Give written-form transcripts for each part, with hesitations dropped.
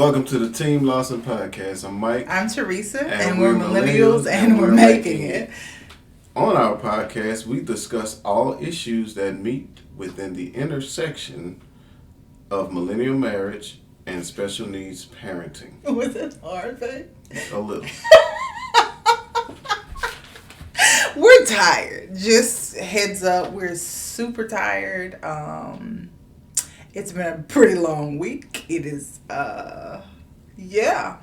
Welcome to the Team Lawson podcast. I'm Mike. I'm Theresa, and we're millennials, and we're making it. On our podcast, we discuss all issues that meet within the intersection of millennial marriage and special needs parenting. Was it hard, babe? A little. We're tired. Just heads up, we're super tired. It's been a pretty long week. It is, yeah.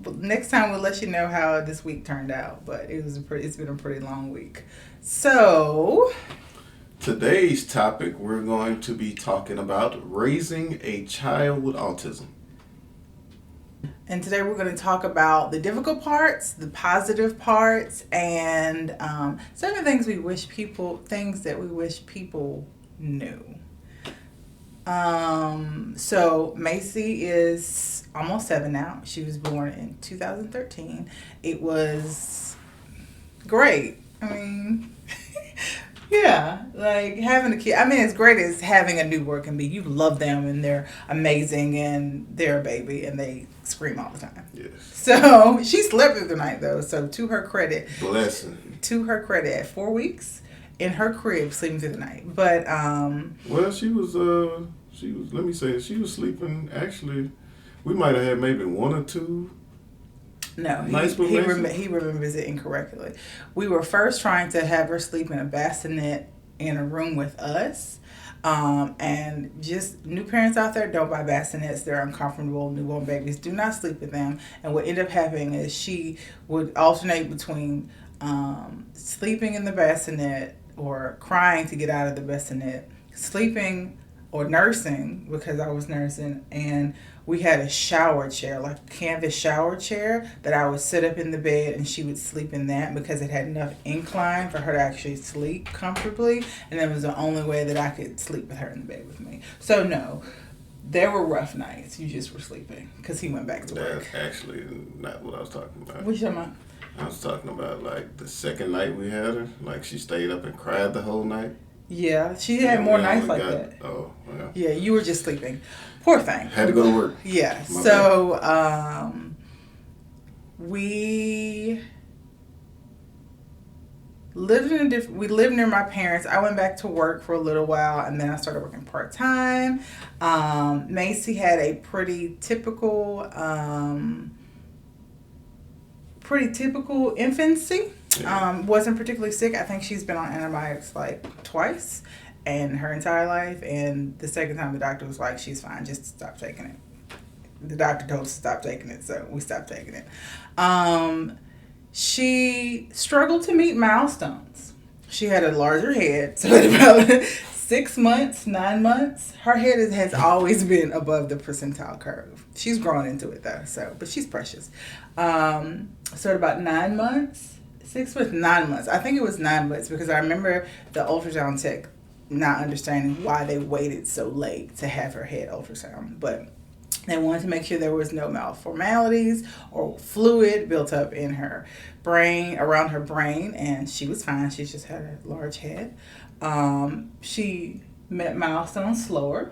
Next time we'll let you know how this week turned out. But it's been a pretty long week. So Today's topic, we're going to be talking about raising a child with autism. And today we're going to talk about the difficult parts, the positive parts, and some of the things things that we wish people knew. So Macy is almost 7 now. She was born in 2013. It was great. I mean, yeah, like having a kid. I mean, as great as having a newborn can be. You love them and they're amazing and they're a baby and they scream all the time. Yes. So she slept through the night though. So to her credit. Blessing. To her credit, at 4 weeks in her crib sleeping through the night. But well, she was let me say she was sleeping. Actually, we might have had maybe one or two. No, he remembers it incorrectly. We were first trying to have her sleep in a bassinet in a room with us. And just new parents out there, don't buy bassinets. They're uncomfortable. Newborn babies, do not sleep with them. And what ended up happening is she would alternate between sleeping in the bassinet or crying to get out of the bassinet, sleeping or nursing, because I was nursing, and we had a shower chair, like a canvas shower chair, that I would sit up in the bed and she would sleep in that because it had enough incline for her to actually sleep comfortably, and that was the only way that I could sleep with her in the bed with me. So no, there were rough nights. You just were sleeping because he went back to work. That's actually not what I was talking about. What you talking about? I was talking about like the second night we had her, like she stayed up and cried the whole night. Yeah, she had more nights like that. Oh, well. Yeah, you were just sleeping. Poor thing. Had to go to work. Yeah. So, we lived near my parents. I went back to work for a little while, and then I started working part-time. Macy had a pretty typical infancy. Yeah. Wasn't particularly sick. I think she's been on antibiotics like twice in her entire life. And the second time the doctor was like, she's fine, just stop taking it. The doctor told us to stop taking it, so we stopped taking it. She struggled to meet milestones. She had a larger head, so at about 6 months, 9 months, her head has always been above the percentile curve. She's grown into it though, but she's precious. So at about 9 months, 6 months, 9 months. I think it was 9 months because I remember the ultrasound tech not understanding why they waited so late to have her head ultrasound. But they wanted to make sure there was no malformalities or fluid built up in her brain, around her brain, and she was fine. She just had a large head. She met milestones slower.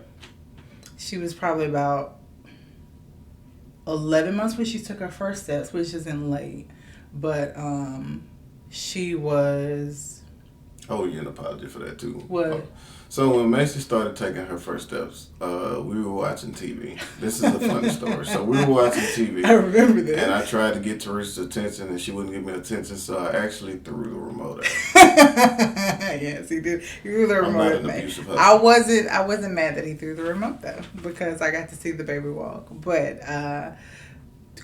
She was probably about 11 months when she took her first steps, which isn't late. But she was... Oh, you're an apology for that too. What? So when Macy started taking her first steps, we were watching TV. This is a funny story. So we were watching TV. I remember that. And I tried to get Theresa's attention, and she wouldn't give me attention, so I actually threw the remote at her. Yes, he did. He threw the remote at me. I wasn't mad that he threw the remote though, because I got to see the baby walk. But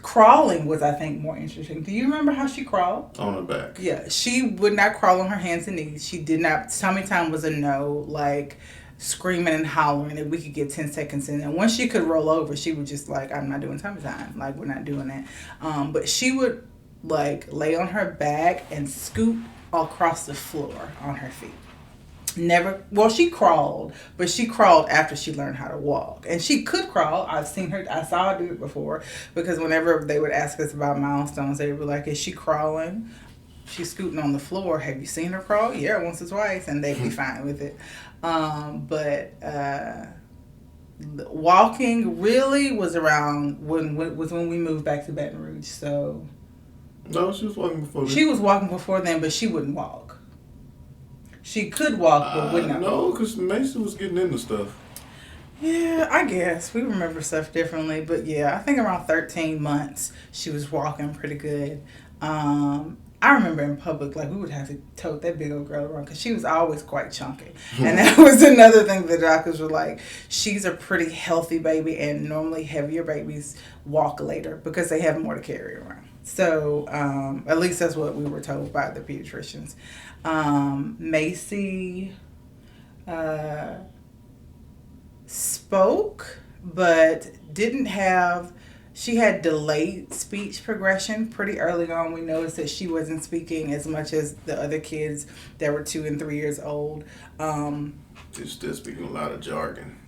crawling was, I think, more interesting. Do you remember how she crawled? On her back. Yeah, she would not crawl on her hands and knees. She did not. Tummy time was a no. Like screaming and hollering that we could get 10 seconds in. And once she could roll over, she would just like, I'm not doing tummy time. Like, we're not doing that. But she would like lay on her back and scoot across the floor on her feet. She crawled, but she crawled after she learned how to walk. And she could crawl. I saw her do it before, because whenever they would ask us about milestones, they would be like, is she crawling? She's scooting on the floor. Have you seen her crawl? Yeah, once or twice, and they'd be fine with it. But Walking really was around when we moved back to Baton Rouge. So no, she was walking before then. She was walking before then, but she wouldn't walk. She could walk, but would not. No, because Mason was getting into stuff. Yeah, I guess we remember stuff differently, but yeah, I think around 13 months she was walking pretty good. I remember in public, like, we would have to tote that big old girl around because she was always quite chunky. And that was another thing the doctors were like, she's a pretty healthy baby, and normally heavier babies walk later because they have more to carry around. So, at least that's what we were told by the pediatricians. Macy spoke, but didn't have... She had delayed speech progression pretty early on. We noticed that she wasn't speaking as much as the other kids that were 2 and 3 years old. She's still speaking a lot of jargon.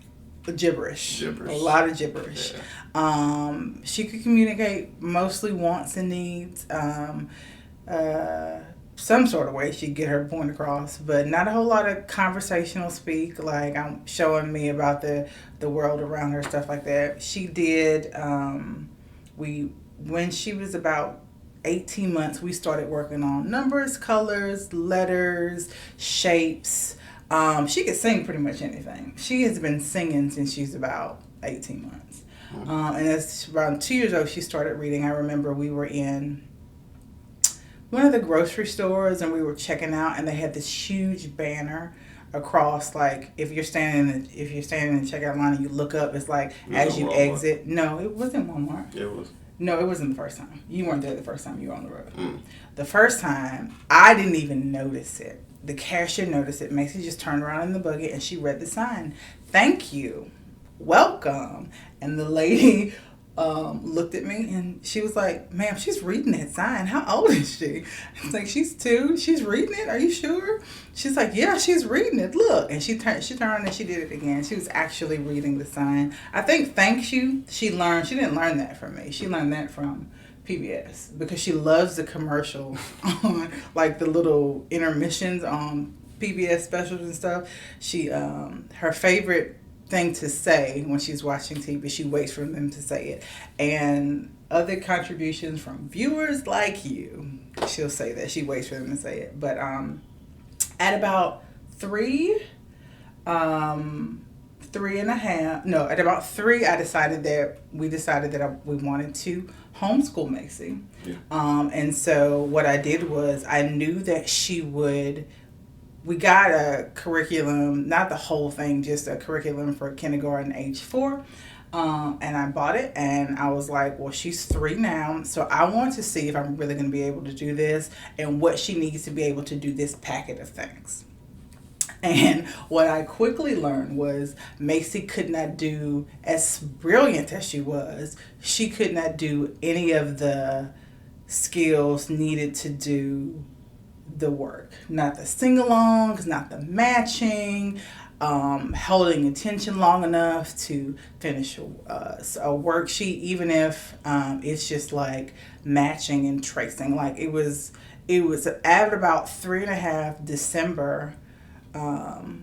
Gibberish. A lot of gibberish. Yeah. She could communicate mostly wants and needs. Some sort of way she'd get her point across, but not a whole lot of conversational speak, like showing me about the world around her, stuff like that. She did, when she was about 18 months, we started working on numbers, colors, letters, shapes. She could sing pretty much anything. She has been singing since she's about 18 months. And as around 2 years old, she started reading. I remember we were in one of the grocery stores and we were checking out, and they had this huge banner across, like, if you're standing in the checkout line and you look up, it's like as you Walmart. Exit. No, it wasn't Walmart. It was. No, it wasn't the first time. You weren't there the first time you were on the road. The first time, I didn't even notice it. The cashier noticed it. Macy just turned around in the buggy and she read the sign. Thank you. Welcome. And the lady looked at me and she was like, ma'am, she's reading that sign. How old is she? I was like, she's 2. She's reading it. Are you sure? She's like, yeah, she's reading it. Look. And she turned and she did it again. She was actually reading the sign. I think thank you, she didn't learn that from me. She learned that from PBS because she loves the commercials on, like, the little intermissions on PBS specials and stuff. She, her favorite thing to say when she's watching TV, she waits for them to say it. And other contributions from viewers like you, she'll say that. She waits for them to say it. But at about 3, at about 3, we decided that we wanted to homeschool Macy. Yeah. And so what I did was I knew that we got a curriculum, not the whole thing, just a curriculum for kindergarten age 4. And I bought it and I was like, well, she's 3 now. So I want to see if I'm really going to be able to do this and what she needs to be able to do this packet of things. And what I quickly learned was Macy could not do, as brilliant as she was, she could not do any of the skills needed to do the work. Not the sing-alongs, not the matching, holding attention long enough to finish a worksheet, even if it's just like matching and tracing. Like it was at about 3.5 December, I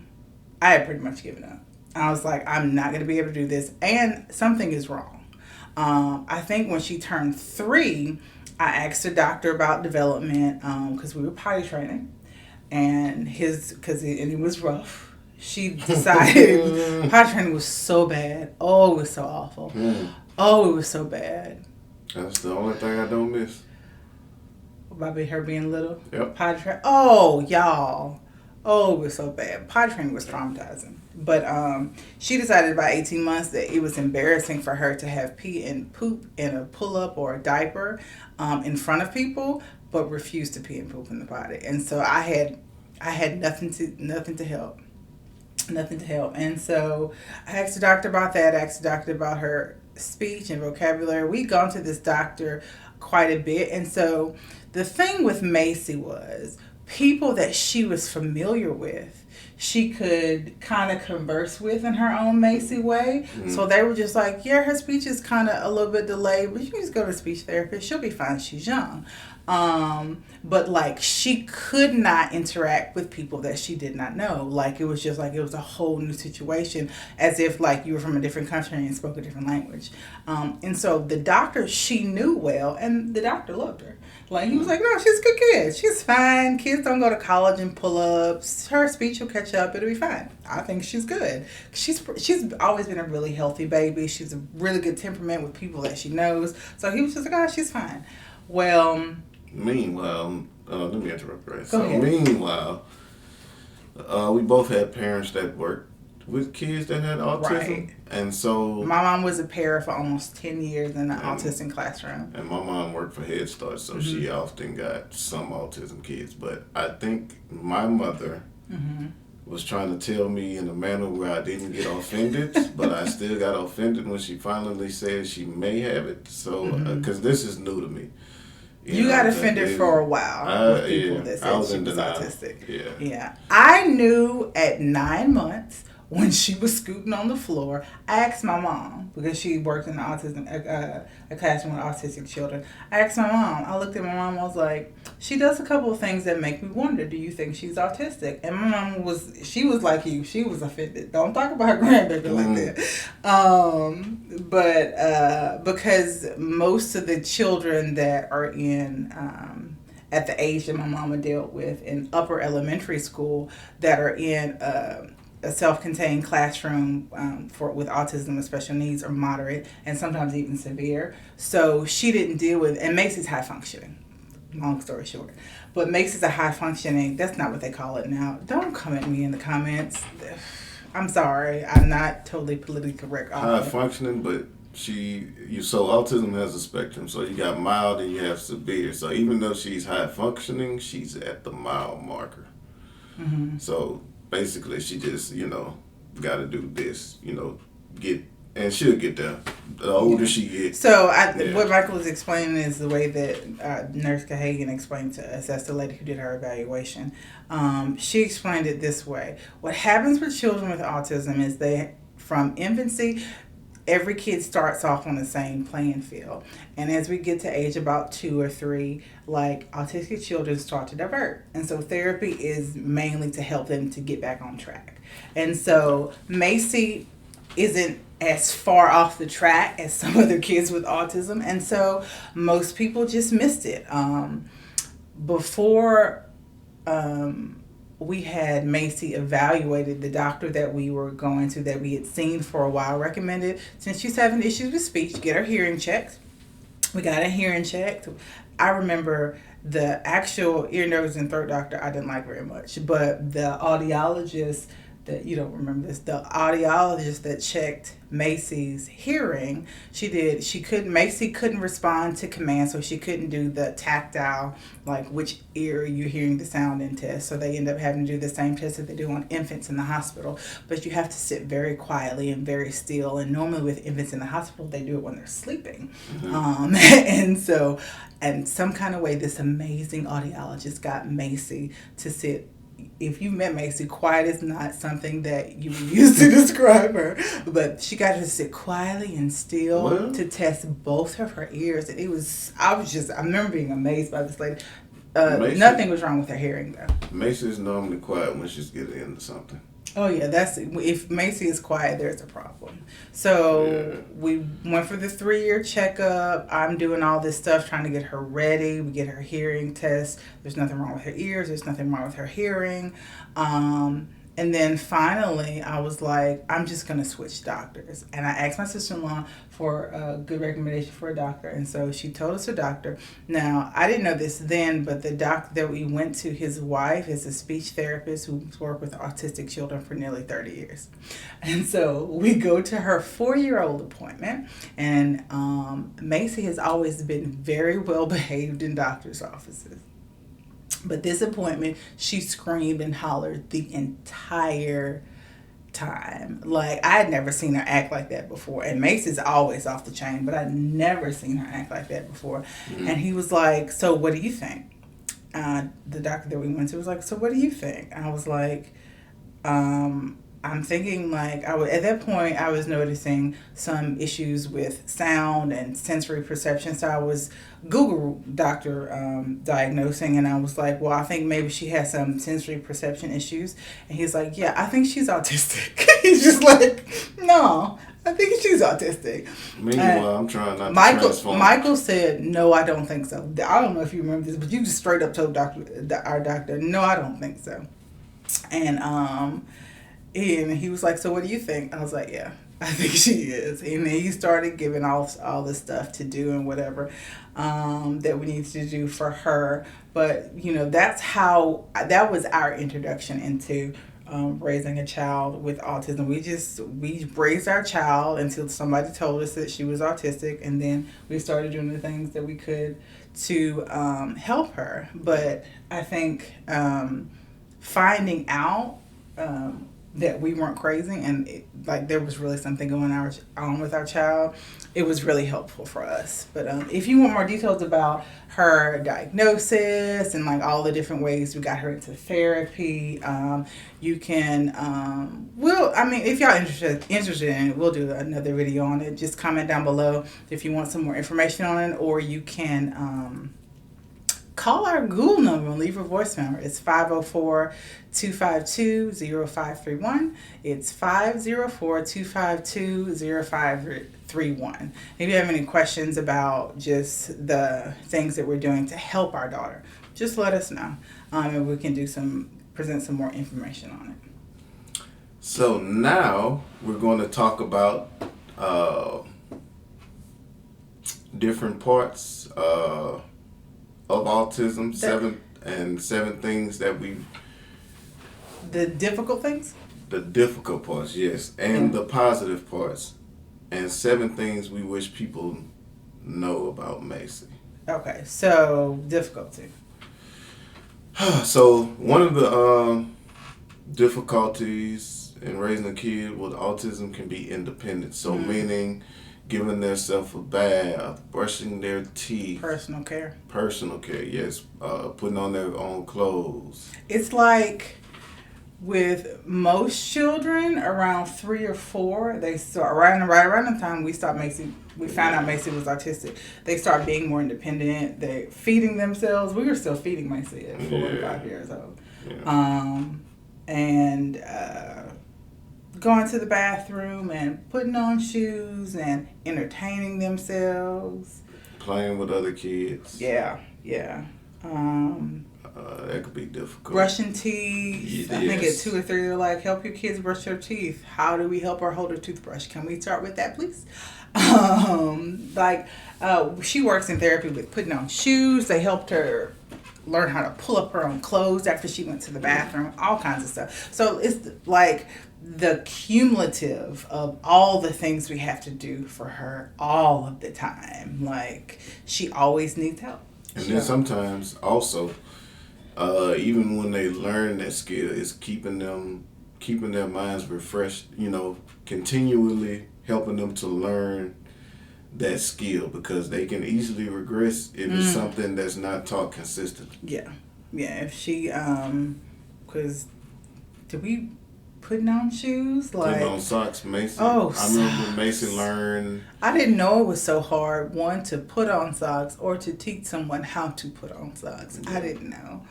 had pretty much given up. I was like, I'm not going to be able to do this, and something is wrong. I think when she turned 3, I asked the doctor about development because we were potty training, and it was rough. She decided potty training was so bad. Oh, it was so awful. Oh, it was so bad. That's the only thing I don't miss. About her being little? Yep. Potty training. Oh, y'all. Oh, it was so bad. Potty training was traumatizing. But she decided about 18 months that it was embarrassing for her to have pee and poop in a pull-up or a diaper in front of people, but refused to pee and poop in the potty. And so I had nothing to help. Nothing to help. And so I asked the doctor about that. I asked the doctor about her speech and vocabulary. We'd gone to this doctor quite a bit. And so the thing with Macy was people that she was familiar with, she could kind of converse with in her own Macy way. Mm-hmm. So they were just like, yeah, her speech is kind of a little bit delayed, but you can just go to a speech therapist. She'll be fine. She's young. But like she could not interact with people that she did not know. Like it was just like it was a whole new situation, as if like you were from a different country and spoke a different language. And so the doctor, she knew well, and the doctor loved her. Like he was like, no, she's a good kid. She's fine. Kids don't go to college and pull ups. Her speech will catch up. It'll be fine. I think she's good. She's always been a really healthy baby. She's a really good temperament with people that she knows. So he was just like, oh, she's fine. Well. Meanwhile, let me interrupt, right? Go ahead. Meanwhile, we both had parents that worked with kids that had autism. Right. And so... My mom was a para for almost 10 years in an autistic classroom. And my mom worked for Head Start, so she often got some autism kids. But I think my mother was trying to tell me in a manner where I didn't get offended, but I still got offended when she finally said she may have it. So, because this is new to me. You got offended for a while with people that said she was autistic. Yeah. I knew at 9 months when she was scooting on the floor. I asked my mom, because she worked in a classroom with autistic children. I asked my mom. I looked at my mom. I was like, she does a couple of things that make me wonder. Do you think she's autistic? And my mom she was like you. She was offended. Don't talk about her grandbaby like that. But because most of the children that are in at the age that my mama dealt with in upper elementary school that are in a self-contained classroom with autism and special needs are moderate and sometimes even severe. So she didn't deal with, and Macy's high functioning, long story short. But Macy's a high functioning, that's not what they call it now. Don't come at me in the comments. I'm sorry, I'm not totally politically correct. High functioning, but so autism has a spectrum. So you got mild and you have severe. So even though she's high functioning, she's at the mild marker. Mm-hmm. So basically, she just, got to do this, and she'll get there. The older she gets. So what Michael is explaining is the way that Nurse Cahagan explained to us. That's the lady who did her evaluation. She explained it this way. What happens with children with autism is from infancy, every kid starts off on the same playing field. And as we get to age about 2 or 3, like autistic children start to divert. And so therapy is mainly to help them to get back on track. And so Macy isn't as far off the track as some other kids with autism. And so most people just missed it. Before we had Macy evaluated, the doctor that we were going to, that we had seen for a while, recommended, since she's having issues with speech, get her hearing checked. We got a hearing checked. I remember the actual ear, nose, and throat doctor I didn't like very much, but the audiologist that, you don't remember this, the audiologist that checked Macy's hearing, Macy couldn't respond to commands, so she couldn't do the tactile, like which ear you're hearing the sound in test. So they end up having to do the same test that they do on infants in the hospital. But you have to sit very quietly and very still. And normally with infants in the hospital, they do it when they're sleeping. Mm-hmm. And some kind of way, this amazing audiologist got Macy to sit. If you met Macy, quiet is not something that you would use to describe her, but she got her to sit quietly and still to test both of her ears. And I remember being amazed by this lady. Nothing was wrong with her hearing though. Macy is normally quiet when she's getting into something. Oh yeah, if Macy is quiet, there's a problem. So we went for the 3-year checkup. I'm doing all this stuff, trying to get her ready. We get her hearing test. There's nothing wrong with her ears. There's nothing wrong with her hearing. And then finally, I was like, I'm just going to switch doctors. And I asked my sister-in-law for a good recommendation for a doctor. And so she told us her doctor. Now, I didn't know this then, but the doctor that we went to, his wife is a speech therapist who's worked with autistic children for nearly 30 years. And so we go to her 4-year-old appointment. And Macy has always been very well behaved in doctor's offices. But this appointment, she screamed and hollered the entire time. Like, I had never seen her act like that before. And Macy's always off the chain, but I'd never seen her act like that before. Mm-hmm. And he was like, so what do you think? The doctor that we went to was like, so what do you think? And I was like, I'm thinking like at that point I was noticing some issues with sound and sensory perception. So I was Google doctor diagnosing, and I was like, well, I think maybe she has some sensory perception issues. And he's like, yeah, I think she's autistic. He's just like, no, I think she's autistic. Meanwhile, I'm trying not to transform. Michael said, no, I don't think so. I don't know if you remember this, but you just straight up told our doctor, no, I don't think so. And he was like, so what do you think? I was like, yeah, I think she is. And then he started giving all this stuff to do and whatever that we need to do for her. But, that was our introduction into raising a child with autism. We raised our child until somebody told us that she was autistic. And then we started doing the things that we could to help her. But I think finding out that we weren't crazy and there was really something going on with our child, it was really helpful for us. But if you want more details about her diagnosis and all the different ways we got her into therapy, you can if y'all interested in it, we'll do another video on it. Just comment down below if you want some more information on it, or you can call our Google number and leave a voicemail. It's 504-252-0531. It's 504-252-0531. If you have any questions about just the things that we're doing to help our daughter, just let us know. And we can present some more information on it. So now we're going to talk about different parts of autism, seven things that the difficult things? The difficult parts, yes, and the positive parts, and 7 things we wish people know about Macy. Okay, so difficulty. So one of the difficulties in raising a kid with autism can be independence. So meaning giving themselves a bath, brushing their teeth. Personal care, yes. Putting on their own clothes. It's like with most children, around 3 or 4, they start right around the time we found out Macy was autistic. They start being more independent. They're feeding themselves. We were still feeding Macy at 4 and 5 years old. Yeah. And going to the bathroom and putting on shoes and entertaining themselves. Playing with other kids. Yeah. That could be difficult. Brushing teeth. Yes. I think at 2 or 3, they're like, help your kids brush their teeth. How do we help her hold her toothbrush? Can we start with that, please? She works in therapy with putting on shoes. They helped her learn how to pull up her own clothes after she went to the bathroom, all kinds of stuff. So it's like the cumulative of all the things we have to do for her all of the time. Like, she always needs help. And then sometimes also, even when they learn that skill, it's keeping their minds refreshed, continually helping them to learn that skill, because they can easily regress if it's something that's not taught consistently. Yeah. If she, because did we putting on shoes? Putting on socks, Macy. Oh, I remember Macy learned. I didn't know it was so hard, one, to put on socks or to teach someone how to put on socks. Yeah. I didn't know.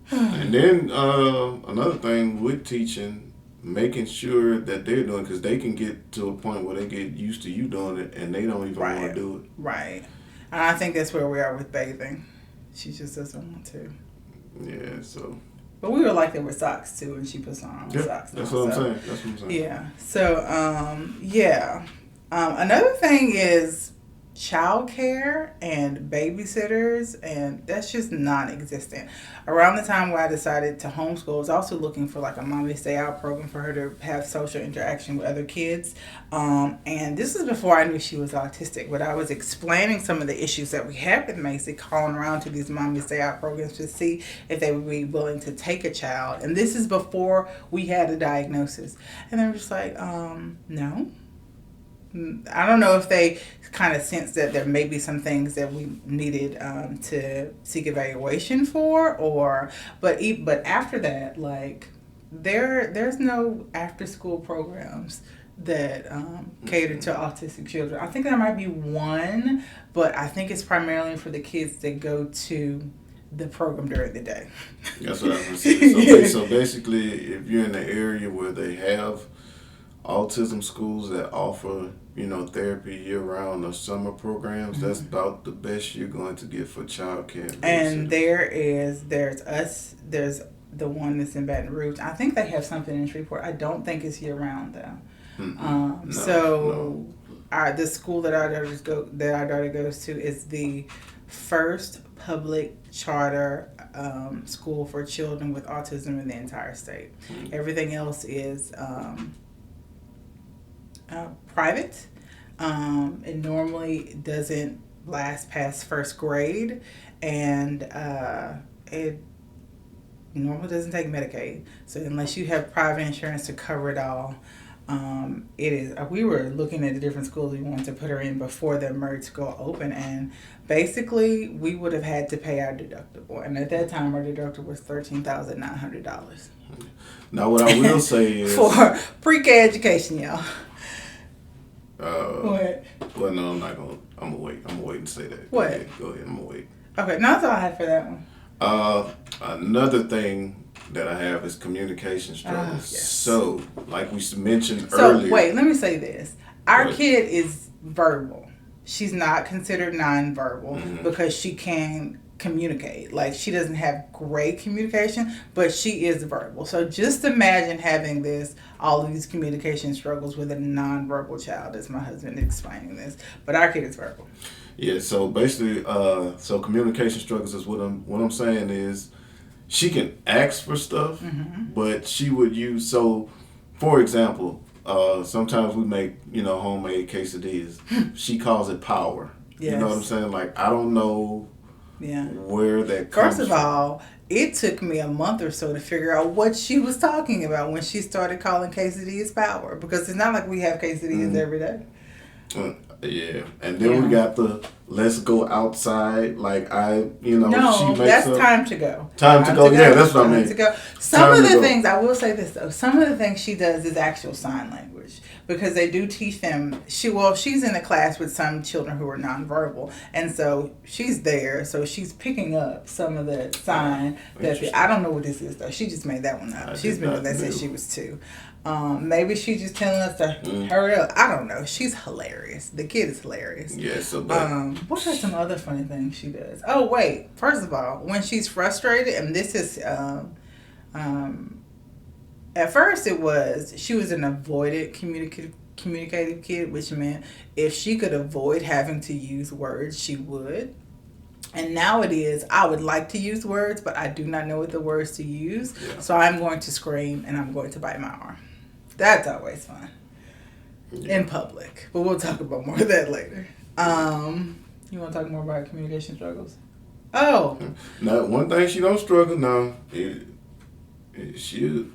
And then another thing with teaching, making sure that they're doing, because they can get to a point where they get used to you doing it and they don't even want to do it. Right. And I think that's where we are with bathing. She just doesn't want to. Yeah, so. But we were like that with socks too, and she puts on socks. That's what I'm saying. Yeah. So, another thing is childcare and babysitters, and that's just non-existent. Around the time where I decided to homeschool, I was also looking for like a mommy stay out program for her to have social interaction with other kids. And this is before I knew she was autistic, but I was explaining some of the issues that we had with Macy, calling around to these mommy stay out programs to see if they would be willing to take a child. And this is before we had a diagnosis. And they were just like, no. I don't know if they kind of sensed that there may be some things that we needed to seek evaluation for, but after that, like, there's no after school programs that cater to autistic children. I think there might be one, but I think it's primarily for the kids that go to the program during the day. That's what I was going to say. So basically, if you're in the area where they have autism schools that offer, therapy year-round or summer programs, that's about the best you're going to get for childcare. And there's the one that's in Baton Rouge. I think they have something in Shreveport. I don't think it's year-round, though. The school that our daughter goes to is the first public charter school for children with autism in the entire state. Everything else is private. It normally doesn't last past first grade, and it normally doesn't take Medicaid. So unless you have private insurance to cover it all, it is. We were looking at the different schools we wanted to put her in before the merge go open, and basically we would have had to pay our deductible, and at that time our deductible was $13,900. Now, what I will say is for pre-K education, y'all. What? Well, no, I'm not gonna. I'm gonna wait. I'm gonna wait and say that. What? Go ahead. I'm gonna wait. Okay, no, that's all I had for that one. Another thing that I have is communication struggles. Yes. So, like we mentioned earlier. So, wait, let me say this. Our kid is verbal. She's not considered nonverbal because she can communicate. Like, she doesn't have great communication, but she is verbal. So, just imagine having all of these communication struggles with a nonverbal child, as my husband explaining this. But our kid is verbal. Yeah, so basically, communication struggles is what I'm saying is she can ask for stuff, but she would use, for example, sometimes we make, homemade quesadillas. She calls it power. Yes. You know what I'm saying? Like, I don't know where that comes from. First of all, it took me a month or so to figure out what she was talking about when she started calling quesadillas power, because it's not like we have quesadillas every day. Yeah, and then we got the let's go outside. Like no, she makes that's time to go. Time to go. Yeah, that's what I mean. To go. Some of the things, I will say this though, some of the things she does is actual sign language, because they do teach them. She's in a class with some children who are nonverbal, and so she's there, so she's picking up some of the sign I don't know what this is though. She just made that one up. She's been doing that since she was 2. Maybe she's just telling us to hurry up. I don't know. She's hilarious. The kid is hilarious. Yeah, so what are some other funny things she does? Oh, wait. First of all, when she's frustrated, and this is, at first she was an avoided communicative kid, which meant if she could avoid having to use words, she would. And now it is, I would like to use words, but I do not know what the words to use. Yeah. So I'm going to scream and I'm going to bite my arm. That's always fun. Yeah. In public. But we'll talk about more of that later. You want to talk more about communication struggles? Oh. Now, one thing she don't struggle now, if you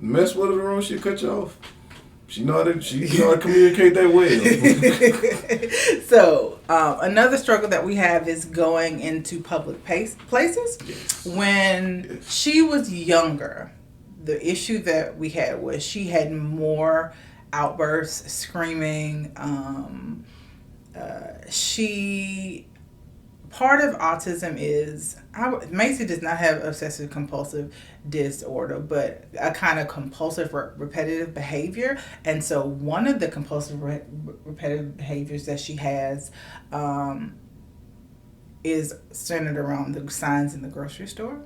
mess with her wrong, she'll cut you off. She know how to communicate that well. So, another struggle that we have is going into public places. Yes. When she was younger, the issue that we had was she had more outbursts, screaming. Part of autism is, Macy does not have obsessive compulsive disorder, but a kind of compulsive repetitive behavior. And so one of the compulsive repetitive behaviors that she has is centered around the signs in the grocery store.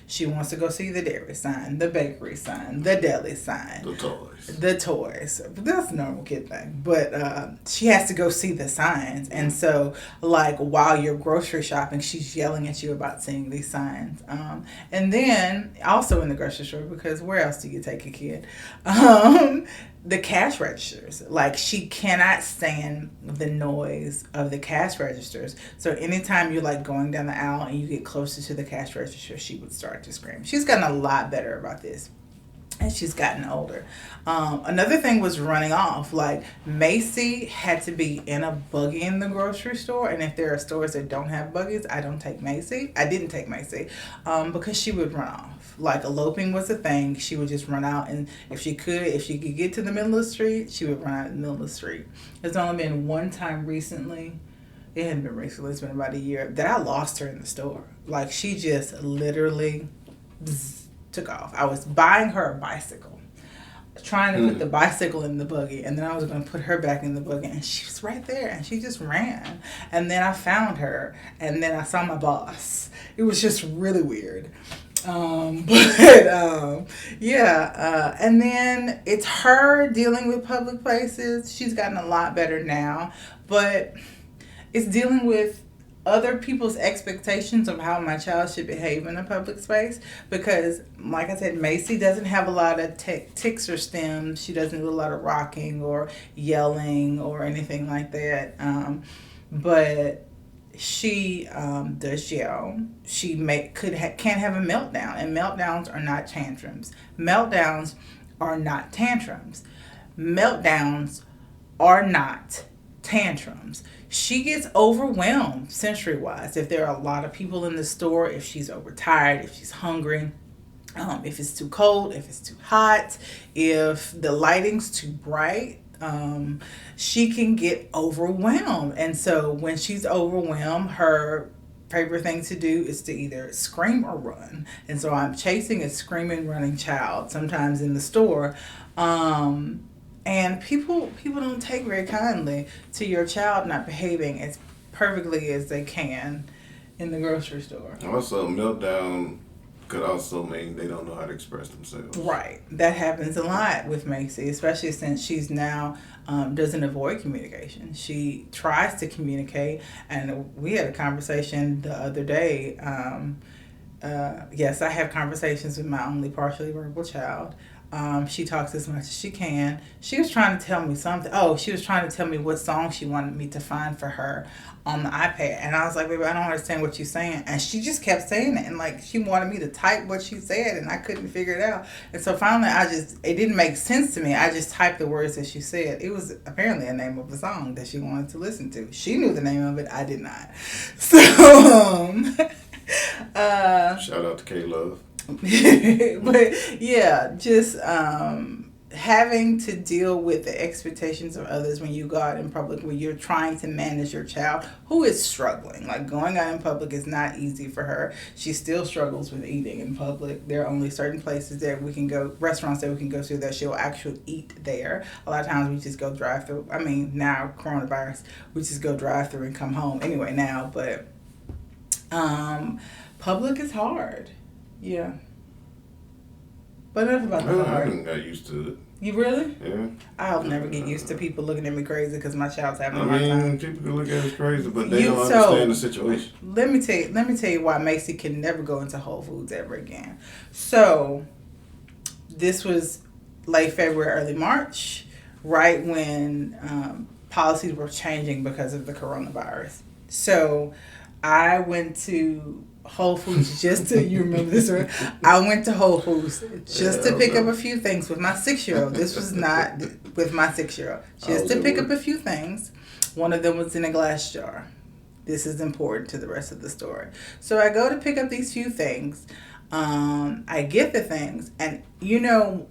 She wants to go see the dairy sign, the bakery sign, the deli sign. The toys. That's a normal kid thing. But she has to go see the signs. And so, like, while you're grocery shopping, she's yelling at you about seeing these signs. And then, also in the grocery store, because where else do you take a kid? The cash registers. Like, she cannot stand the noise of the cash registers. So anytime you're like going down the aisle and you get closer to the cash register, she would start to scream. She's gotten a lot better about this. And she's gotten older. Another thing was running off. Like, Macy had to be in a buggy in the grocery store. And if there are stores that don't have buggies, I don't take Macy. I didn't take Macy because she would run off. Like, eloping was a thing. She would just run out. And if she could get to the middle of the street, she would run out in the middle of the street. There's only been one time recently. It hadn't been recently. It's been about a year that I lost her in the store. Like, she just literally took off. I was buying her a bicycle, trying to put the bicycle in the buggy, and then I was going to put her back in the buggy, and she was right there, and she just ran. And then I found her, and then I saw my boss. It was just really weird. And then it's her dealing with public places. She's gotten a lot better now, but it's dealing with other people's expectations of how my child should behave in a public space, because, like I said, Macy doesn't have a lot of tics or stems. She doesn't do a lot of rocking or yelling or anything like that. But she does yell. She can't have a meltdown, and meltdowns are not tantrums. Meltdowns are not tantrums. Meltdowns are not tantrums. She gets overwhelmed sensory-wise. If there are a lot of people in the store, if she's overtired, if she's hungry, if it's too cold, if it's too hot, if the lighting's too bright, she can get overwhelmed. And so when she's overwhelmed, her favorite thing to do is to either scream or run. And so I'm chasing a screaming, running child sometimes in the store. And people don't take very kindly to your child not behaving as perfectly as they can in the grocery store. Also, meltdown could also mean they don't know how to express themselves. Right. That happens a lot with Macy, especially since she's now doesn't avoid communication. She tries to communicate, and we had a conversation the other day. Yes, I have conversations with my only partially verbal child. She talks as much as she can. She was trying to tell me something. Oh, she was trying to tell me what song she wanted me to find for her on the iPad. And I was like, baby, I don't understand what you're saying. And she just kept saying it. And like, she wanted me to type what she said, and I couldn't figure it out. And so finally, it didn't make sense to me. I just typed the words that she said. It was apparently a name of a song that she wanted to listen to. She knew the name of it. I did not. So, shout out to K-Love. But yeah, just having to deal with the expectations of others when you go out in public, when you're trying to manage your child who is struggling. Like, going out in public is not easy for her. She still struggles with eating in public. There are only certain places that we can go, restaurants that we can go to, that she'll actually eat there. A lot of times we just go drive through. I mean, now coronavirus, we just go drive through and come home anyway now. But public is hard. Yeah. But enough about the hard. I got used to it. You really? Yeah. I'll never get used to people looking at me crazy because my child's having a hard time. People can look at us crazy, but they don't understand the situation. Let me tell you why Macy can never go into Whole Foods ever again. So, this was late February, early March, right when policies were changing because of the coronavirus. So, I went to Whole Foods just to, you remember this, right? I went to Whole Foods just to pick up a few things with my 6-year-old. This was not with my 6-year-old. Just to pick up a few things. One of them was in a glass jar. This is important to the rest of the story. So I go to pick up these few things. I get the things, and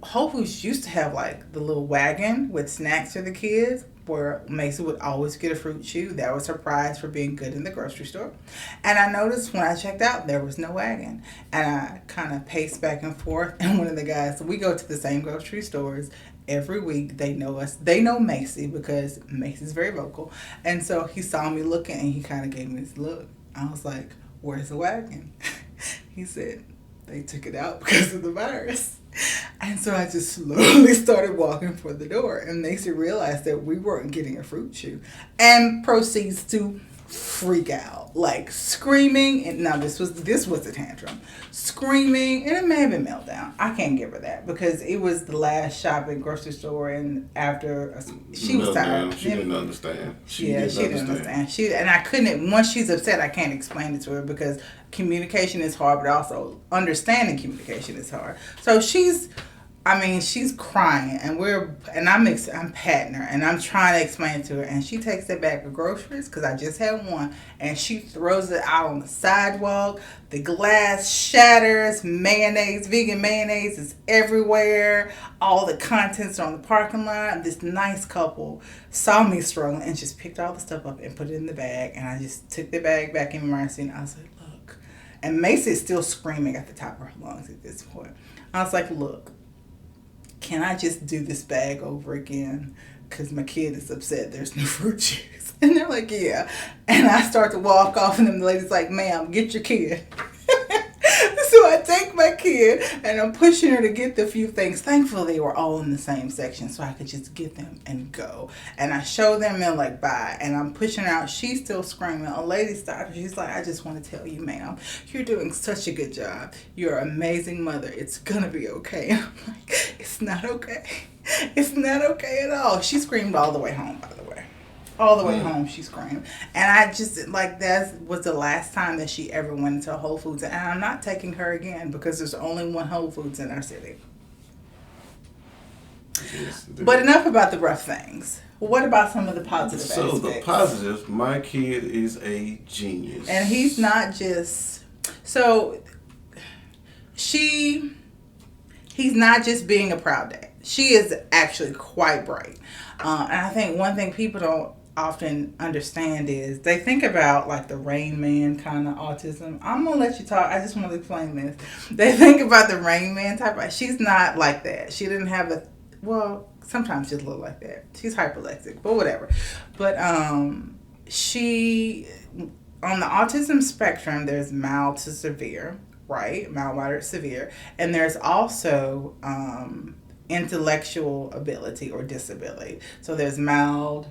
Whole Foods used to have like the little wagon with snacks for the kids, where Macy would always get a fruit chew. That was her prize for being good in the grocery store. And I noticed when I checked out, there was no wagon. And I kind of paced back and forth. And one of the guys, we go to the same grocery stores every week. They know us. They know Macy because Macy's very vocal. And so he saw me looking, and he kind of gave me this look. I was like, where's the wagon? He said, they took it out because of the virus. And so I just slowly started walking for the door, and Macy realized that we weren't getting a fruit chew and proceeds to freak out, like screaming. And now this was a tantrum, screaming, and it may have been meltdown. I can't give her that because it was the last shop at grocery store, and after she was tired. She didn't understand. She didn't understand. And I couldn't. Once she's upset, I can't explain it to her because communication is hard, but also understanding communication is hard. So I mean, she's crying, and I'm patting her, and I'm trying to explain to her, and she takes that bag of groceries, because I just had one, and she throws it out on the sidewalk. The glass shatters, vegan mayonnaise is everywhere. All the contents are on the parking lot. This nice couple saw me struggling and just picked all the stuff up and put it in the bag, and I just took the bag back in my seat, and I was like, look. And Macy is still screaming at the top of her lungs at this point. I was like, look. Can I just do this bag over again? Because my kid is upset there's no fruit juice. And they're like, yeah. And I start to walk off, and the lady's like, ma'am, get your kid. So I take my kid, and I'm pushing her to get the few things. Thankfully, they were all in the same section, so I could just get them and go. And I show them, and like, bye. And I'm pushing her out. She's still screaming. A lady stopped her. She's like, I just want to tell you, ma'am, you're doing such a good job. You're an amazing mother. It's going to be okay. And I'm like, it's not okay. It's not okay at all. She screamed all the way home, by the way. All the way home, she screamed. And I just, like, that was the last time that she ever went into a Whole Foods. And I'm not taking her again because there's only one Whole Foods in our city. Yes, but enough about the rough things. What about some of the positive aspects? So the positives, my kid is a genius. And he's not just... So, he's not just being a proud dad. She is actually quite bright. And I think one thing people don't often understand is they think about like the Rain Man kind of autism. I'm going to let you talk. I just want to explain this. They think about the Rain Man type of... She's not like that. She didn't have a... Well, sometimes she's a little like that. She's hyperlexic, but whatever. But she... On the autism spectrum, there's mild to severe, right? Mild, moderate, severe. And there's also intellectual ability or disability. So there's mild,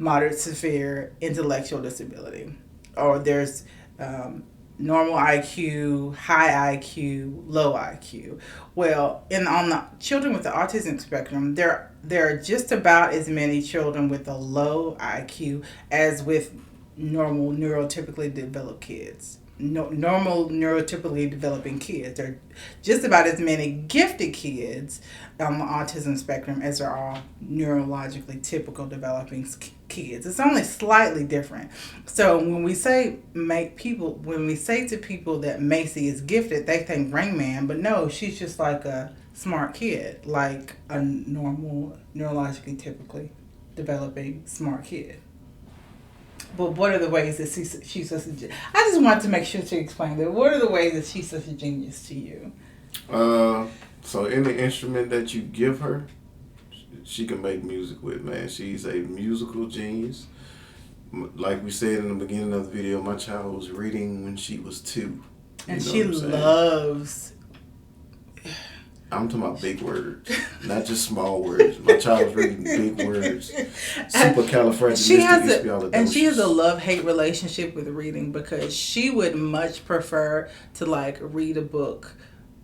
moderate, severe, intellectual disability. Or there's normal IQ, high IQ, low IQ. Well, on the children with the autism spectrum, there are just about as many children with a low IQ as with normal neurotypically developed kids. Normal neurotypically developing kids. There are just about as many gifted kids on the autism spectrum as there are neurologically typical developing kids. It's only slightly different. So when we say to people that Macy is gifted, they think Rain Man, but no, she's just like a smart kid, like a normal neurologically typically developing smart kid. But what are the ways that she's such a genius? I just wanted to make sure to explain that. What are the ways that she's such a genius to you? So any instrument that you give her, she can make music with, man. She's a musical genius. Like we said in the beginning of the video, my child was reading when she was 2. And she loves... I'm talking about big words, not just small words. My child's reading big words. Supercalifragilisticexpialidocious. And she has a love-hate relationship with reading because she would much prefer to like read a book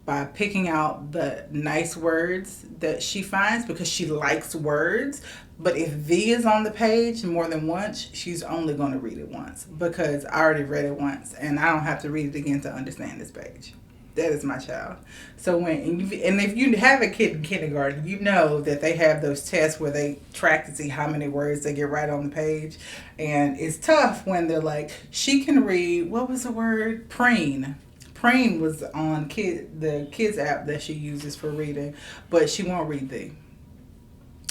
by picking out the nice words that she finds because she likes words. But if V is on the page more than once, she's only going to read it once because I already read it once and I don't have to read it again to understand this page. That is my child. So if you have a kid in kindergarten, you know that they have those tests where they track to see how many words they get right on the page. And it's tough when they're like, she can read, what was the word? Preen. Preen was on the kids app that she uses for reading, but she won't read the.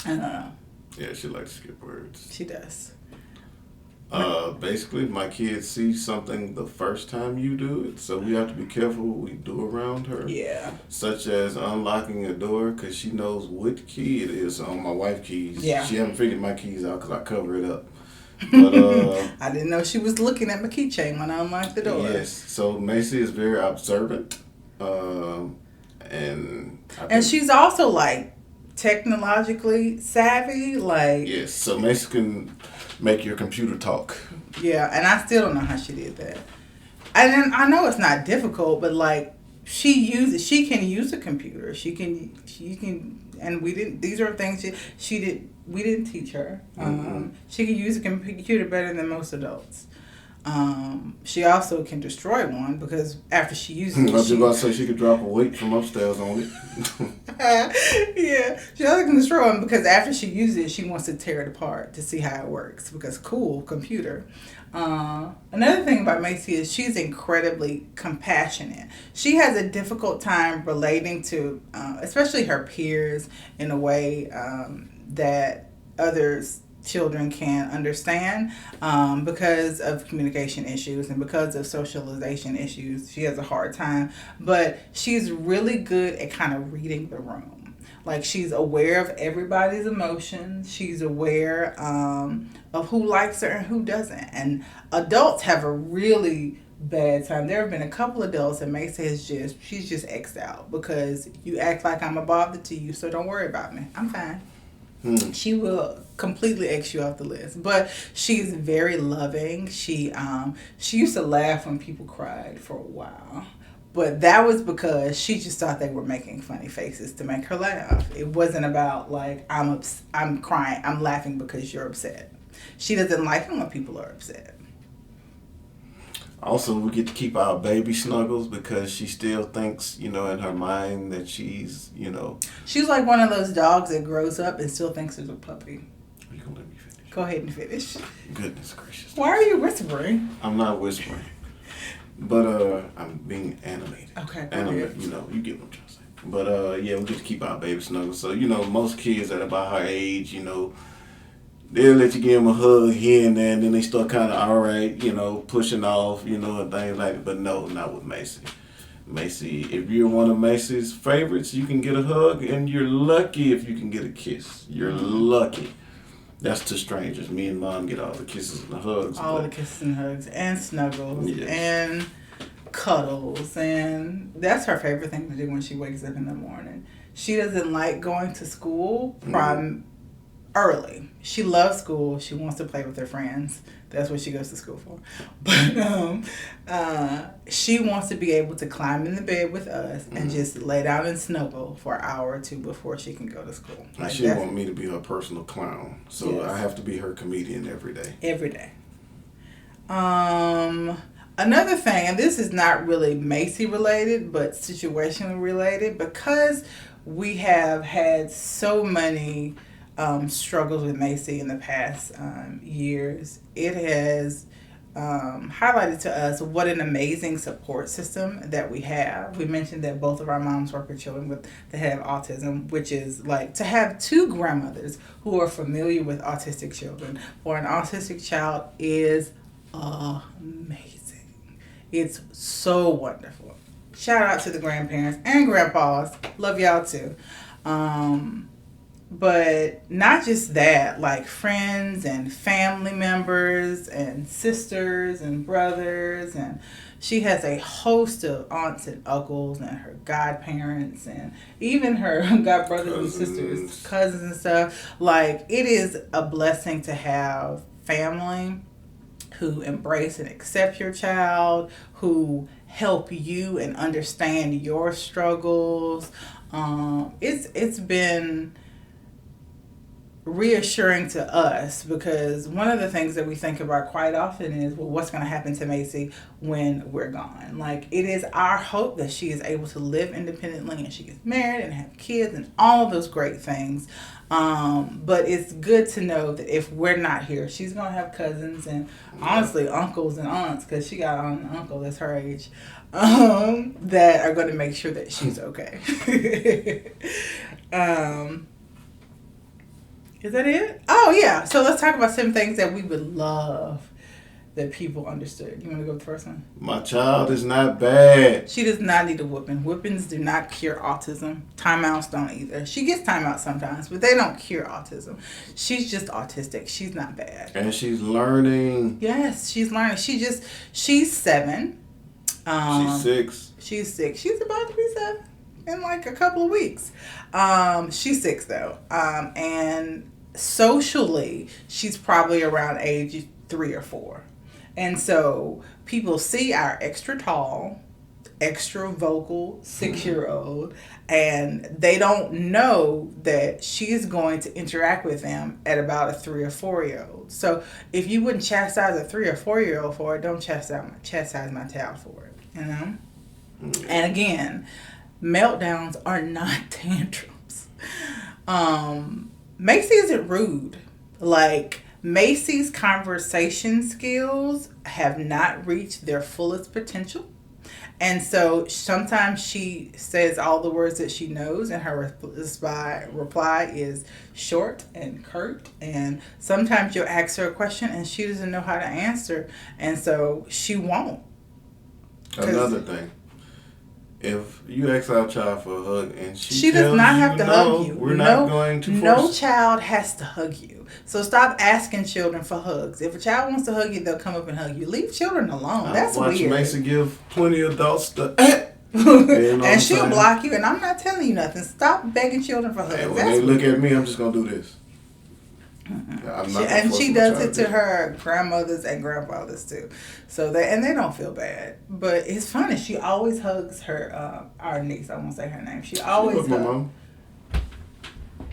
I don't know. Yeah, she likes to skip words. She does. Basically, my kids see something the first time you do it, so we have to be careful what we do around her. Yeah. Such as unlocking a door, because she knows what key it is on my wife's keys. Yeah. She hasn't figured my keys out because I cover it up. But I didn't know she was looking at my keychain when I unlocked the door. Yes. So Macy is very observant, and she's also like technologically savvy, like yes. So Macy can make your computer talk. Yeah, and I still don't know how she did that. And I know it's not difficult, but like she can use a computer. She can, and we didn't. These are things we didn't teach her. She can use a computer better than most adults. She also can destroy one because after she uses it, I was about to say she could drop a weight from upstairs on it. Yeah, she doesn't control him because after she uses it, she wants to tear it apart to see how it works because cool computer. Another thing about Macy is she's incredibly compassionate. She has a difficult time relating to, especially her peers, in a way that others children can understand because of communication issues and because of socialization issues. She has a hard time, but she's really good at kind of reading the room. Like, she's aware of everybody's emotions. She's aware of who likes her and who doesn't. And adults have a really bad time. There have been a couple adults that may say she's just X'd out because you act like I'm a bother to you, so don't worry about me. I'm fine. She will completely X you off the list, but she's very loving. She used to laugh when people cried for a while, but that was because she just thought they were making funny faces to make her laugh. It wasn't about like I'm crying, I'm laughing because you're upset. She doesn't like it when people are upset. Also, we get to keep our baby snuggles because she still thinks, in her mind that she's. She's like one of those dogs that grows up and still thinks it's a puppy. Are you going to let me finish? Go ahead and finish. Goodness gracious. Why are you whispering? I'm not whispering. But I'm being animated. Okay. Animated, you get what I'm trying to say. But yeah, we get to keep our baby snuggles. So, most kids at about her age, they'll let you give them a hug here and there, and then they start kind of, all right, pushing off, and things like that. But no, not with Macy. Macy, if you're one of Macy's favorites, you can get a hug, and you're lucky if you can get a kiss. You're lucky. That's to strangers. Me and Mom get all the kisses and the hugs. All the kisses and hugs and snuggles and cuddles. And that's her favorite thing to do when she wakes up in the morning. She doesn't like going to school early. She loves school. She wants to play with her friends. That's what she goes to school for. But she wants to be able to climb in the bed with us and just lay down and snuggle for an hour or two before she can go to school. Like, she wants me to be her personal clown. So I have to be her comedian every day. Every day. Another thing, and this is not really Macy related, but situationally related, because we have had so many struggles with Macy in the past years, it has highlighted to us what an amazing support system that we have. We mentioned that both of our moms work with children that have autism, which is like to have two grandmothers who are familiar with autistic children for an autistic child is amazing. It's so wonderful. Shout out to the grandparents and grandpas. Love y'all too. But not just that, like friends and family members and sisters and brothers, and she has a host of aunts and uncles and her godparents and even her godbrothers and sisters, cousins and stuff. Like, it is a blessing to have family who embrace and accept your child, who help you and understand your struggles. It's been reassuring to us because one of the things that we think about quite often is, well, what's going to happen to Macy when we're gone? Like, it is our hope that she is able to live independently and she gets married and have kids and all of those great things. But it's good to know that if we're not here, she's going to have cousins and honestly uncles and aunts, because she got an uncle that's her age, that are going to make sure that she's okay. Is that it? Oh, yeah. So let's talk about some things that we would love that people understood. You want to go with the first one? My child is not bad. She does not need a whooping. Whoopings do not cure autism. Timeouts don't either. She gets timeouts sometimes, but they don't cure autism. She's just autistic. She's not bad. And she's learning. Yes, she's learning. She's 7. She's 6. She's 6. She's about to be 7 in like a couple of weeks. She's 6 though. And socially, she's probably around age 3 or 4. And so people see our extra tall, extra vocal 6-year-old, and they don't know that she is going to interact with them at about a 3 or 4-year-old. So if you wouldn't chastise a 3 or 4-year-old for it, don't chastise my child for it, you know? And again, meltdowns are not tantrums. Macy isn't rude. Like, Macy's conversation skills have not reached their fullest potential. And so sometimes she says all the words that she knows, and her reply is short and curt. And sometimes you'll ask her a question and she doesn't know how to answer, and so she won't. Another thing, if you ask our child for a hug and she does not have to hug you. We're not going to force no child has to hug you. So stop asking children for hugs. If a child wants to hug you, they'll come up and hug you. Leave children alone. That's weird. Watch Mason give plenty of adults the and she'll block you, and I'm not telling you nothing. Stop begging children for hugs. And when they look at me, I'm just going to do this. She does it to her grandmothers and grandfathers too, so they don't feel bad. But it's funny. She always hugs her our niece. I won't say her name. She always hugs. My mom.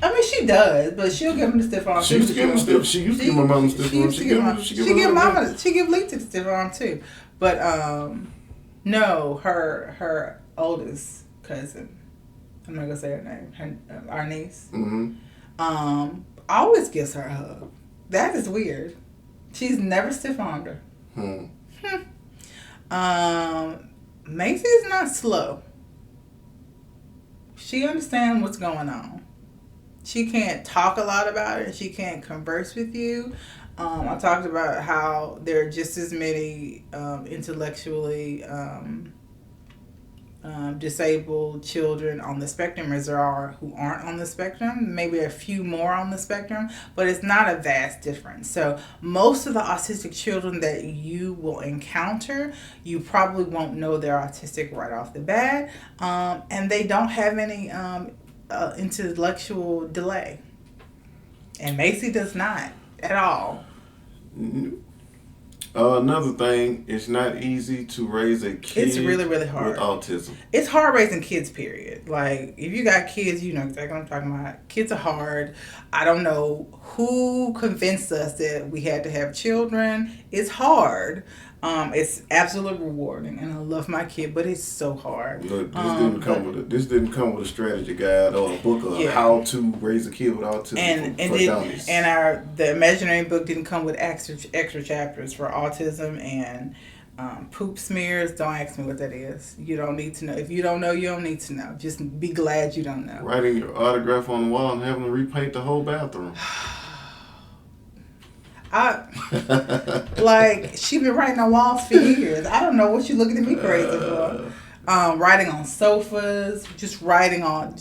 I mean, she does, but she'll give him the stiff arm. She used to give him stiff. She used to give my mom the stiff arm. She give Lita the stiff arm too. But no, her oldest cousin. I'm not gonna say her name. Our niece. Mm-hmm. Always gives her a hug. That is weird. She's never stiff-armed her. Macy is not slow. She understands what's going on. She can't talk a lot about it. She can't converse with you. I talked about how there are just as many intellectually disabled children on the spectrum as there are who aren't on the spectrum. Maybe a few more on the spectrum, but it's not a vast difference. So most of the autistic children that you will encounter, you probably won't know they're autistic right off the bat, and they don't have any intellectual delay. And Macy does not at all. Another thing, it's not easy to raise a kid. It's really, really hard with autism. It's hard raising kids, period. Like, if you got kids, you know exactly what I'm talking about. Kids are hard. I don't know who convinced us that we had to have children. It's hard. It's absolutely rewarding, and I love my kid, but it's so hard. Look, this didn't come with a strategy guide or a book of how to raise a kid with autism for dummies. And the imaginary book didn't come with extra chapters for autism and poop smears. Don't ask me what that is. You don't need to know. If you don't know, you don't need to know. Just be glad you don't know. Writing your autograph on the wall and having to repaint the whole bathroom. She been writing on walls for years. I don't know what you looking at me crazy for. Writing on sofas, just writing on.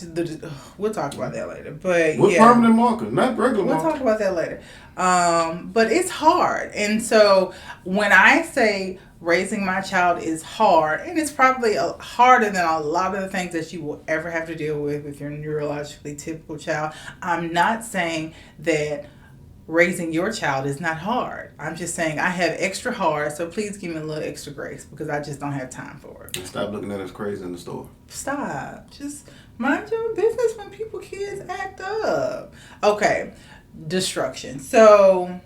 We'll talk about that later. But with permanent marker, not regular marker. We'll talk about that later. But it's hard, and so when I say raising my child is hard, and it's probably harder than a lot of the things that you will ever have to deal with your neurologically typical child. I'm not saying that raising your child is not hard. I'm just saying I have extra hard, so please give me a little extra grace because I just don't have time for it. Stop looking at us crazy in the store. Stop. Just mind your business when kids act up. Okay. Destruction. So,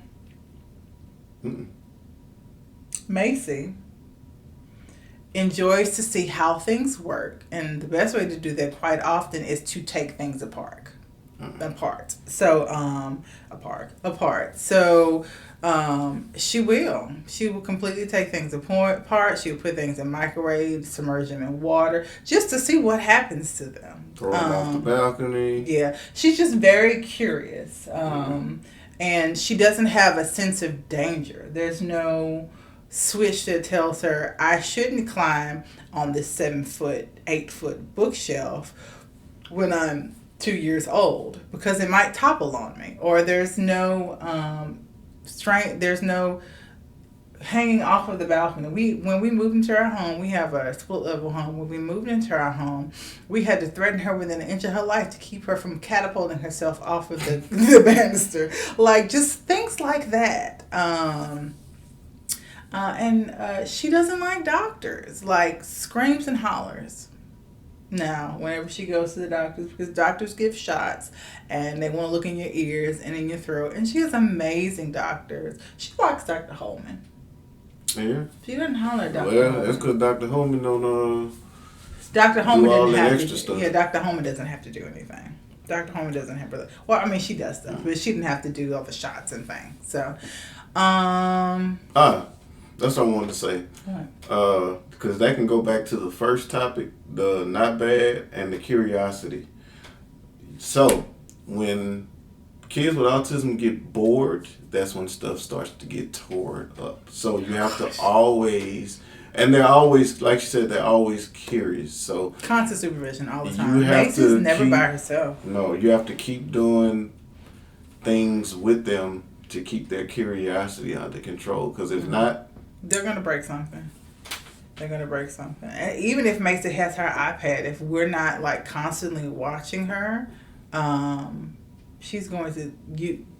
Macy enjoys to see how things work, and the best way to do that quite often is to take things apart. So she will completely take things apart. She will put things in microwave, submerge them in water just to see what happens to them. Throw them off the balcony. Yeah, she's just very curious, and she doesn't have a sense of danger. There's no switch that tells her I shouldn't climb on this 8-foot bookshelf when I'm 2 years old because it might topple on me, or there's no strength. There's no hanging off of the balcony. When we moved into our home, we have a split level home. When we moved into our home, we had to threaten her within an inch of her life to keep her from catapulting herself off of the banister, like just things like that. And she doesn't like doctors, like screams and hollers. Now, whenever she goes to the doctors, because doctors give shots and they want to look in your ears and in your throat, and she has amazing doctors. She likes Dr. Holman. Yeah. She doesn't holler at Dr. Well, Holman. that's because Dr. Holman don't Dr. Homer all didn't that have extra to. stuff. Yeah, Dr. Homer doesn't have to do anything. Dr. Homer doesn't have to. Well, I mean, she does stuff, but she didn't have to do all the shots and things. So, that's what I wanted to say. Because that can go back to the first topic, the not bad and the curiosity. So, when kids with autism get bored, that's when stuff starts to get torn up. So you have to always, and they're always, like you said, they're always curious. So constant supervision all the time. Macy's never by herself. No, you have to keep doing things with them to keep their curiosity under control. Because if not, they're gonna break something. And even if Macy has her iPad, if we're not like constantly watching her, she's going to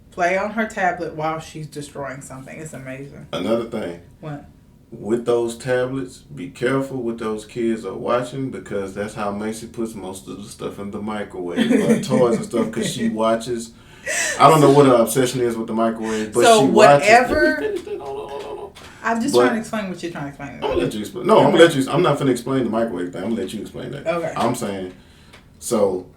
play on her tablet while she's destroying something. It's amazing. Another thing. What? With those tablets, be careful what those kids are watching, because that's how Macy puts most of the stuff in the microwave, toys and stuff, because she watches. I don't know what her obsession is with the microwave, but so she whatever. watches. No. I'm just trying to explain what you're trying to explain. I'm gonna let you explain. No, I'm gonna let you. I'm not gonna explain the microwave thing. I'm gonna let you explain that. Okay. I'm saying, so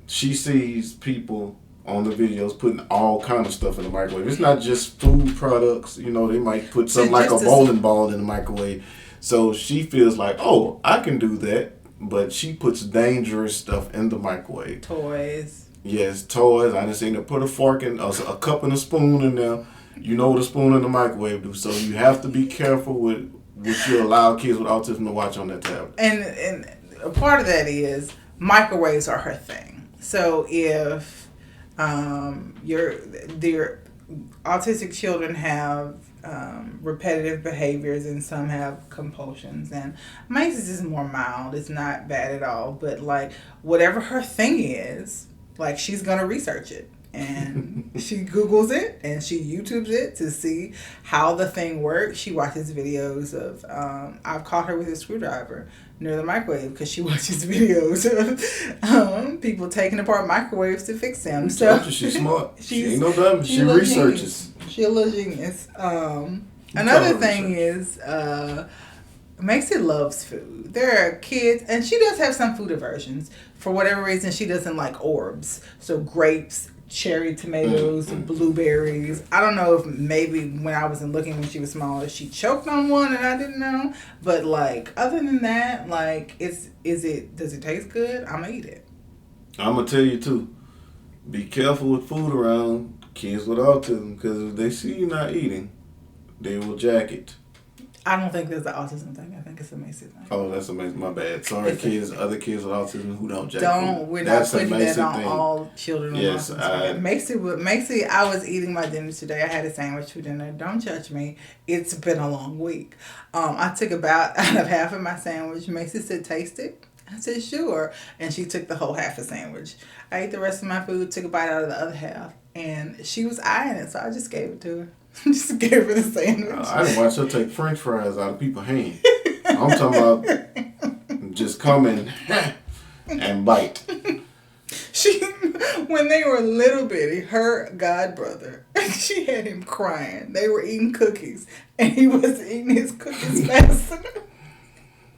she sees people on the videos putting all kind of stuff in the microwave. It's not just food products. You know, they might put something like a bowling ball in the microwave. So she feels like, oh, I can do that, but she puts dangerous stuff in the microwave. Toys. Yes, toys. I done seen her put a fork in, a cup and a spoon in there. You know what a spoon in the microwave do. So you have to be careful with what you allow kids with autism to watch on that tablet. And a part of that is microwaves are her thing. So if your autistic children have repetitive behaviors and some have compulsions, and Macy's is more mild. It's not bad at all, but like whatever her thing is, like she's gonna research it. And she Googles it and she YouTubes it to see how the thing works. She watches videos of, I've caught her with a screwdriver near the microwave because she watches videos of people taking apart microwaves to fix them. So she's smart. She ain't no dummy. She researches. She's a little genius. Another thing is, Macy loves food. There are kids, and she does have some food aversions. For whatever reason, she doesn't like orbs. So grapes, cherry tomatoes, blueberries. I don't know if maybe when I wasn't looking when she was smaller, she choked on one and I didn't know. But like other than that, like does it taste good? I'm gonna eat it. I'm gonna tell you too. Be careful with food around kids with autism, because if they see you not eating, they will jack it. I don't think there's an autism thing. I think it's a Macy thing. Oh, that's amazing. My bad. Sorry, other kids with autism who don't jack food. We're that's not putting that on all children with autism. Macy, I was eating my dinner today. I had a sandwich for dinner. Don't judge me. It's been a long week. I took about out of half of my sandwich. Macy said, taste it. I said, sure. And she took the whole half a sandwich. I ate the rest of my food, took a bite out of the other half. And she was eyeing it, so I just gave it to her. Just gave her the sandwich. I didn't watch her take French fries out of people's hands. I'm talking about just come and bite. When they were little bitty, her god brother, she had him crying. They were eating cookies, and he was eating his cookies faster.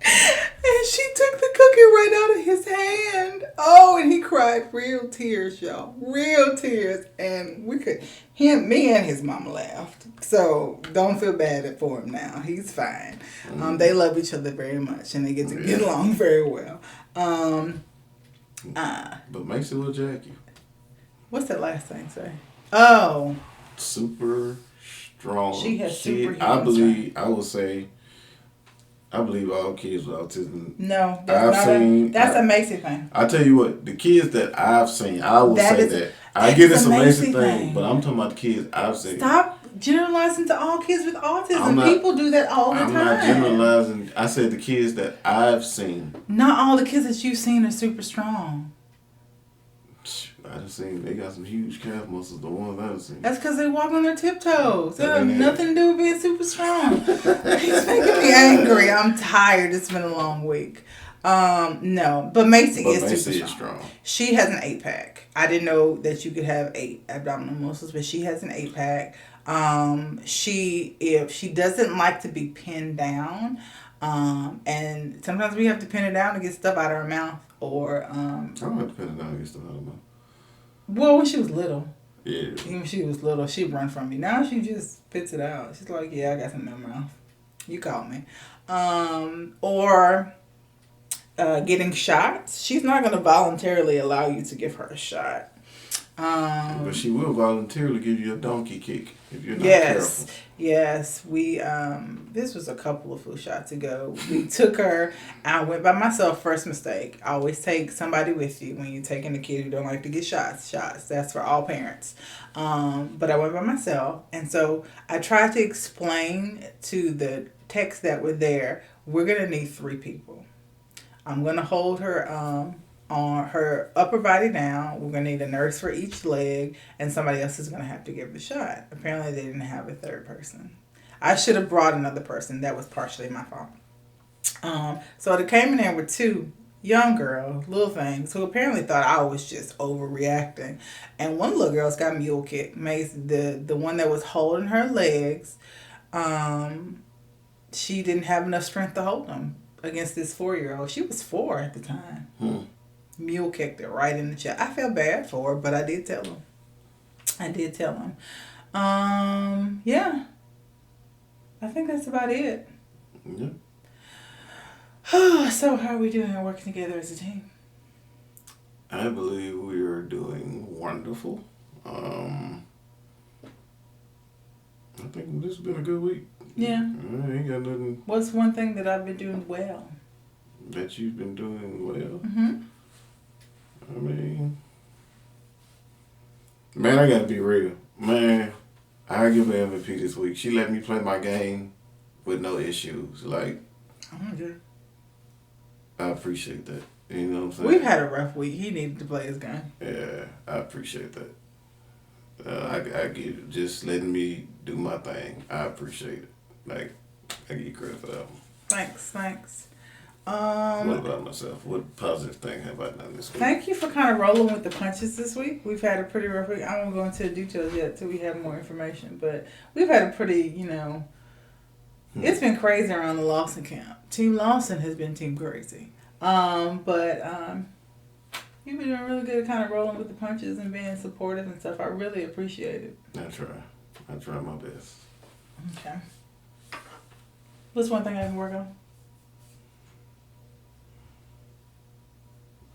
And she took the cookie right out of his hand. Oh, and he cried real tears, y'all. Real tears. And me and his mama laughed. So don't feel bad for him now. He's fine. They love each other very much, and they get to get along very well. But Macy will jack you. What's that last thing say? Oh. Super strong. She has superhuman strength. I believe all kids with autism. No, that's a Macy thing. I tell you what, the kids that I've seen, I will say that. I get it's a Macy thing, but I'm talking about the kids I've seen. Stop generalizing to all kids with autism. People do that all the time. I'm not generalizing. I said the kids that I've seen. Not all the kids that you've seen are super strong. I've seen they got some huge calf muscles, the ones I've seen. That's because they walk on their tiptoes. That have nothing to do with being super strong. He's making me angry. I'm tired. It's been a long week. No, but Macy is super strong. She has an 8-pack. I didn't know that you could have 8 abdominal muscles, but she has an 8-pack. If she doesn't like to be pinned down, And sometimes we have to pin it down to get stuff out of her mouth. Or I don't have to pin it down to get stuff out of her mouth. Well, when she was little. Yeah. Even when she was little, she'd run from me. Now she just spits it out. She's like, yeah, I got something in my mouth. You called me. Or getting shots. She's not going to voluntarily allow you to give her a shot. But she will voluntarily give you a donkey kick if you're not careful. Yes. We, this was a couple of flu shots ago. We took her, I went by myself, first mistake. Always take somebody with you when you're taking a kid who don't like to get shots. That's for all parents. But I went by myself. And so I tried to explain to the techs that were there, we're going to need 3 people. I'm going to hold her, on her upper body down. We're going to need a nurse for each leg, and somebody else is going to have to give the shot. Apparently, they didn't have a third person. I should have brought another person. That was partially my fault. So they came in there with 2 young girls, little things, who apparently thought I was just overreacting. And one little girl's got mule kicked. The one that was holding her legs, she didn't have enough strength to hold them against this 4-year-old. She was 4 at the time. Mule kicked her right in the chest. I felt bad for her, but I did tell him. Yeah. I think that's about it. Yeah. So how are we doing working together as a team? I believe we are doing wonderful. I think this has been a good week. Yeah. I ain't got nothing. What's one thing that I've been doing well? That you've been doing well? Mm-hmm. I mean, man, I gotta be real. Man, I give her MVP this week. She let me play my game with no issues. Like, I appreciate that. You know what I'm saying? We've had a rough week. He needed to play his game. Yeah, I appreciate that. I give it. Just letting me do my thing. I appreciate it. Like, I give you credit for that one. Thanks. What about myself? What positive thing have I done this week? Thank you for kind of rolling with the punches this week. We've had a pretty rough week. I won't go into the details yet till we have more information, but we've had a pretty, it's been crazy around the Lawson camp. Team Lawson has been team crazy. But you've been doing really good at kind of rolling with the punches and being supportive and stuff. I really appreciate it. I try my best. Okay. What's one thing I can work on?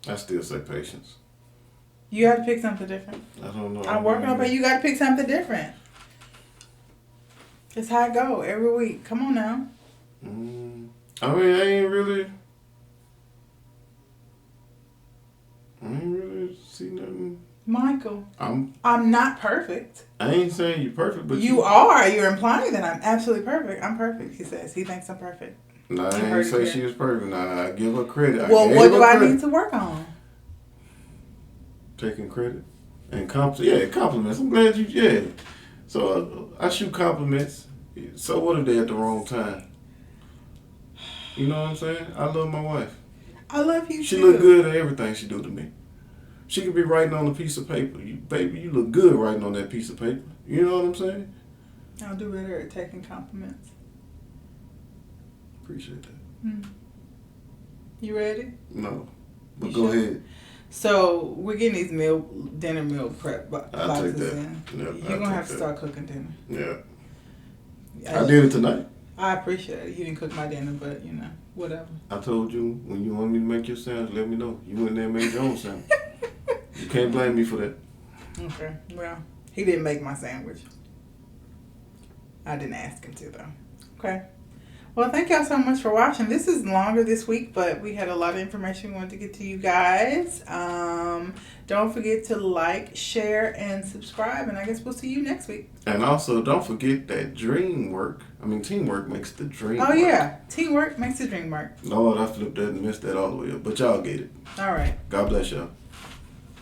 I still say patience. You got to pick something different. I don't know. I'm working on it, but you got to pick something different. It's how I go every week. Come on now. I mean, I ain't really see nothing. Michael, I'm not perfect. I ain't saying you're perfect, but you are. You're implying that I'm absolutely perfect. I'm perfect, he says. He thinks I'm perfect. Nah, I ain't say she was perfect. Nah, I give her credit. Well, what do I need to work on? Taking credit and compliments. I'm glad you. So I shoot compliments. So what if they at the wrong time? You know what I'm saying? I love my wife. I love you too. She look good at everything she do to me. She could be writing on a piece of paper. Baby, you look good writing on that piece of paper. You know what I'm saying? I'll do better at taking compliments. Appreciate that. You ready? No. But go ahead. So, we're getting these dinner meal prep I'll take boxes that. in. Yep, You're going to have to start cooking dinner. Yeah. I did it tonight. I appreciate it. You didn't cook my dinner, but, whatever. I told you, when you want me to make your sandwich, let me know. You went there and made your own sandwich. You can't blame me for that. Okay. Well, he didn't make my sandwich. I didn't ask him to, though. Okay. Well, thank y'all so much for watching. This is longer this week, but we had a lot of information we wanted to get to you guys. Don't forget to like, share, and subscribe, and I guess we'll see you next week. And also, don't forget that teamwork makes the dream work. Oh, yeah. Teamwork makes the dream work. Lord, I flipped that and missed that all the way up, but y'all get it. All right. God bless y'all.